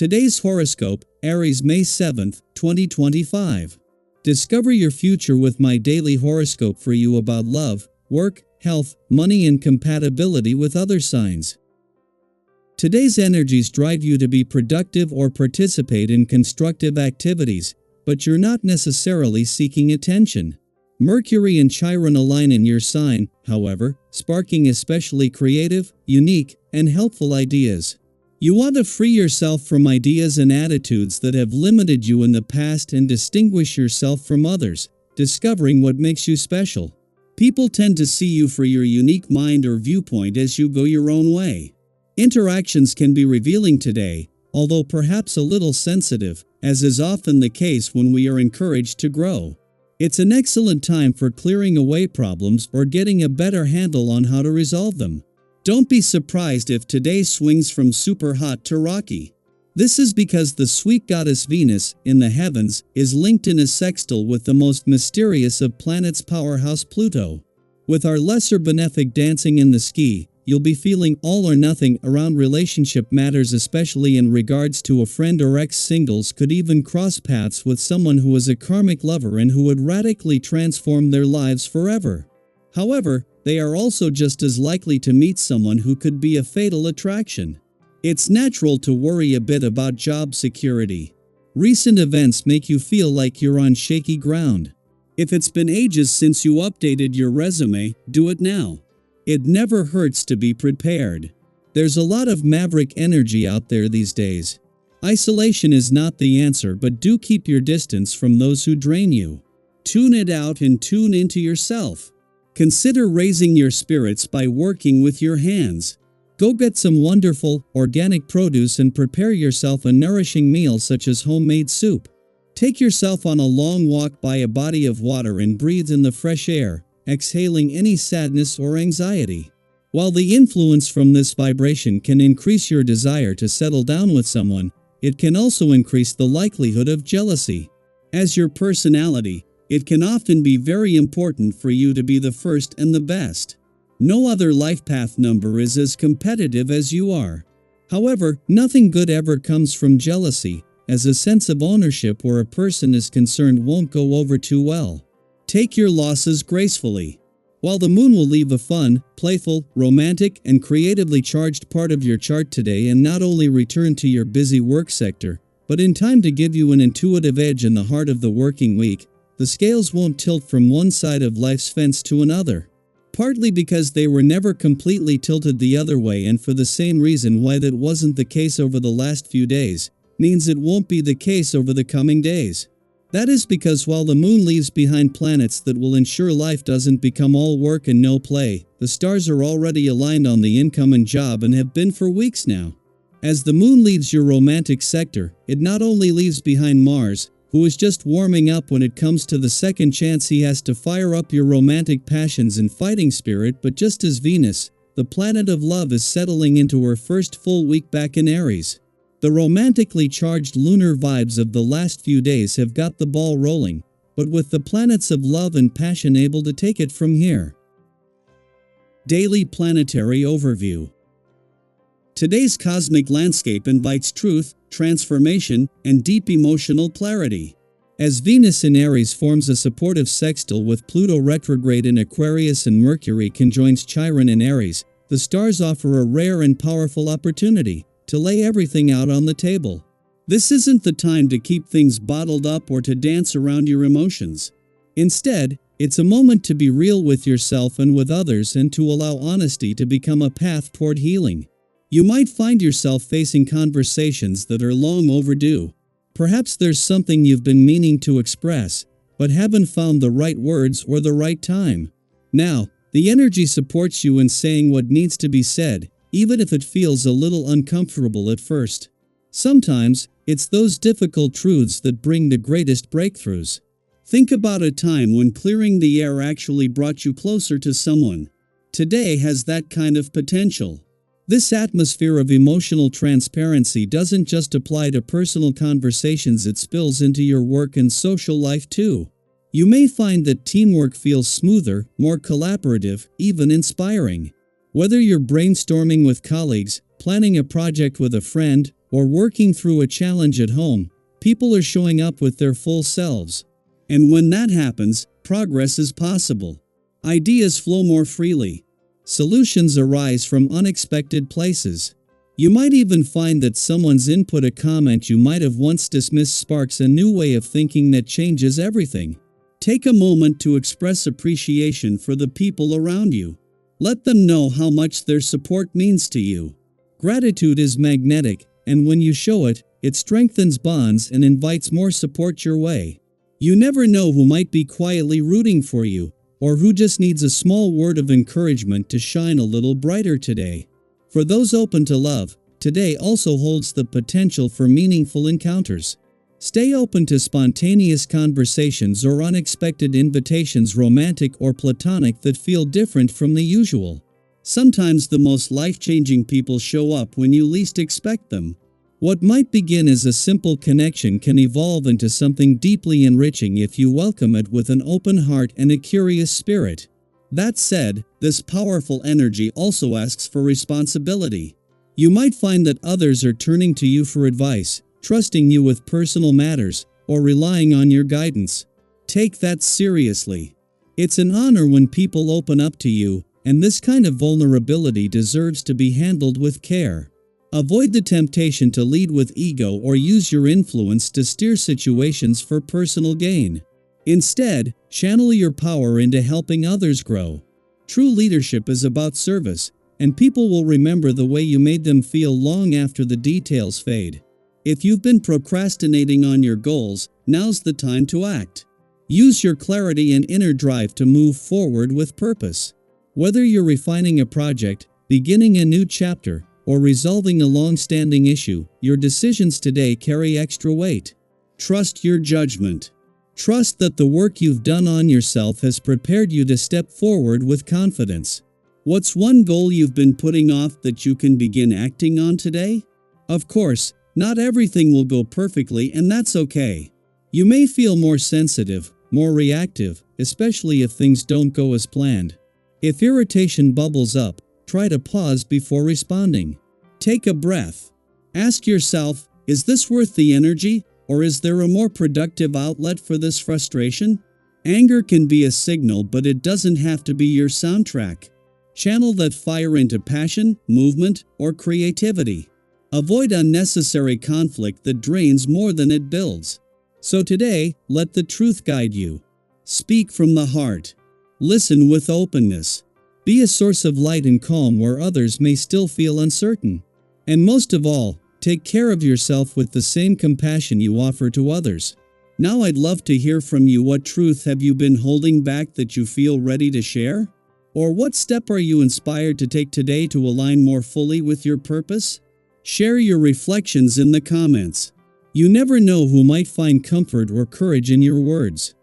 Today's horoscope, Aries, May 7th, 2025. Discover your future with my daily horoscope for you about love, work, health, money, and compatibility with other signs. Today's energies drive you to be productive or participate in constructive activities, but you're not necessarily seeking attention. Mercury and Chiron align in your sign, however, sparking especially creative, unique, and helpful ideas. You want to free yourself from ideas and attitudes that have limited you in the past and distinguish yourself from others, discovering what makes you special. People tend to see you for your unique mind or viewpoint as you go your own way. Interactions can be revealing today, although perhaps a little sensitive, as is often the case when we are encouraged to grow. It's an excellent time for clearing away problems or getting a better handle on how to resolve them. Don't be surprised if today swings from super hot to rocky. This is because the sweet goddess Venus, in the heavens, is linked in a sextile with the most mysterious of planets' powerhouse Pluto. With our lesser benefic dancing in the sky, you'll be feeling all or nothing around relationship matters, especially in regards to a friend or ex-singles could even cross paths with someone who is a karmic lover and who would radically transform their lives forever. However, they are also just as likely to meet someone who could be a fatal attraction. It's natural to worry a bit about job security. Recent events make you feel like you're on shaky ground. If it's been ages since you updated your resume, do it now. It never hurts to be prepared. There's a lot of maverick energy out there these days. Isolation is not the answer, but do keep your distance from those who drain you. Tune it out and tune into yourself. Consider raising your spirits by working with your hands. Go get some wonderful, organic produce and prepare yourself a nourishing meal such as homemade soup. Take yourself on a long walk by a body of water and breathe in the fresh air, exhaling any sadness or anxiety. While the influence from this vibration can increase your desire to settle down with someone, it can also increase the likelihood of jealousy. As your personality, it can often be very important for you to be the first and the best. No other life path number is as competitive as you are. However, nothing good ever comes from jealousy, as a sense of ownership where a person is concerned won't go over too well. Take your losses gracefully. While the moon will leave a fun, playful, romantic, and creatively charged part of your chart today and not only return to your busy work sector, but in time to give you an intuitive edge in the heart of the working week, the scales won't tilt from one side of life's fence to another. Partly because they were never completely tilted the other way, and for the same reason why that wasn't the case over the last few days, means it won't be the case over the coming days. That is because while the moon leaves behind planets that will ensure life doesn't become all work and no play, the stars are already aligned on the income and job and have been for weeks now. As the moon leaves your romantic sector, it not only leaves behind Mars, who is just warming up when it comes to the second chance he has to fire up your romantic passions and fighting spirit, but just as Venus, the planet of love, is settling into her first full week back in Aries. The romantically charged lunar vibes of the last few days have got the ball rolling, but with the planets of love and passion able to take it from here. Daily Planetary Overview. Today's cosmic landscape invites truth, transformation, and deep emotional clarity. As Venus in Aries forms a supportive sextile with Pluto retrograde in Aquarius and Mercury conjoins Chiron in Aries, the stars offer a rare and powerful opportunity to lay everything out on the table. This isn't the time to keep things bottled up or to dance around your emotions. Instead, it's a moment to be real with yourself and with others and to allow honesty to become a path toward healing. You might find yourself facing conversations that are long overdue. Perhaps there's something you've been meaning to express, but haven't found the right words or the right time. Now, the energy supports you in saying what needs to be said, even if it feels a little uncomfortable at first. Sometimes, it's those difficult truths that bring the greatest breakthroughs. Think about a time when clearing the air actually brought you closer to someone. Today has that kind of potential. This atmosphere of emotional transparency doesn't just apply to personal conversations, it spills into your work and social life too. You may find that teamwork feels smoother, more collaborative, even inspiring. Whether you're brainstorming with colleagues, planning a project with a friend, or working through a challenge at home, people are showing up with their full selves. And when that happens, progress is possible. Ideas flow more freely. Solutions arise from unexpected places. You might even find that someone's input, a comment you might have once dismissed, sparks a new way of thinking that changes everything. Take a moment to express appreciation for the people around you. Let them know how much their support means to you. Gratitude is magnetic, and when you show it, it strengthens bonds and invites more support your way. You never know who might be quietly rooting for you, or who just needs a small word of encouragement to shine a little brighter today. For those open to love, today also holds the potential for meaningful encounters. Stay open to spontaneous conversations or unexpected invitations, romantic or platonic, that feel different from the usual. Sometimes the most life-changing people show up when you least expect them. What might begin as a simple connection can evolve into something deeply enriching if you welcome it with an open heart and a curious spirit. That said, this powerful energy also asks for responsibility. You might find that others are turning to you for advice, trusting you with personal matters, or relying on your guidance. Take that seriously. It's an honor when people open up to you, and this kind of vulnerability deserves to be handled with care. Avoid the temptation to lead with ego or use your influence to steer situations for personal gain. Instead, channel your power into helping others grow. True leadership is about service, and people will remember the way you made them feel long after the details fade. If you've been procrastinating on your goals, now's the time to act. Use your clarity and inner drive to move forward with purpose. Whether you're refining a project, beginning a new chapter, or resolving a long-standing issue, your decisions today carry extra weight. Trust your judgment. Trust that the work you've done on yourself has prepared you to step forward with confidence. What's one goal you've been putting off that you can begin acting on today? Of course, not everything will go perfectly, and that's okay. You may feel more sensitive, more reactive, especially if things don't go as planned. If irritation bubbles up, try to pause before responding. Take a breath. Ask yourself, is this worth the energy? Or is there a more productive outlet for this frustration? Anger can be a signal, but it doesn't have to be your soundtrack. Channel that fire into passion, movement, or creativity. Avoid unnecessary conflict that drains more than it builds. So today, let the truth guide you. Speak from the heart. Listen with openness. Be a source of light and calm where others may still feel uncertain. And most of all, take care of yourself with the same compassion you offer to others. Now I'd love to hear from you. What truth have you been holding back that you feel ready to share? Or what step are you inspired to take today to align more fully with your purpose? Share your reflections in the comments. You never know who might find comfort or courage in your words.